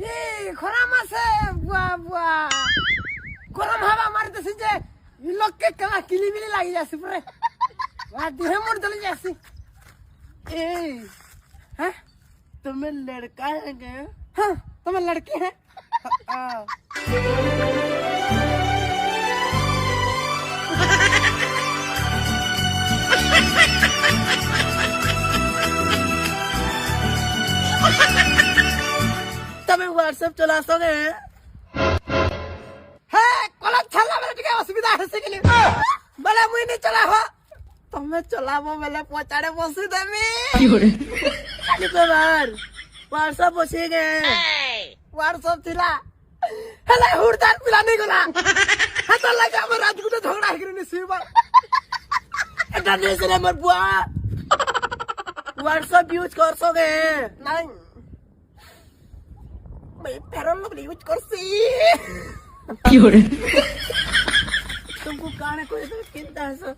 ये खरा मासे बुआ बुआ गरम हवा मारते से जे ये लोग के कला किली मिली लागी जासी परे वा देह मोड़ चली जासी ए हैं तुम्हें लड़का है क्या? हां तुम लड़के हैं हाँ तुम्हें व्हाट्सएप चला सोगे? है कोला छल्ला वाला टिके असुविधा है से के लिए बड़ा मुई नहीं चला हो तुम्हें चलाबो बेले पचाड़े बसी देमी खाली बार व्हाट्सएप बसी गए व्हाट्सएप थिला हेला हुरदान पिला नहीं गला हाथ लगा हम रात को झगड़ा करने सिरबा এটা নিয়েছে রে আমার বুয়া व्हाट्सएप यूज कर सोगे? नहीं मैं फेरन लोग यूज करसी तुमको गाने कोई तो चिंता है सर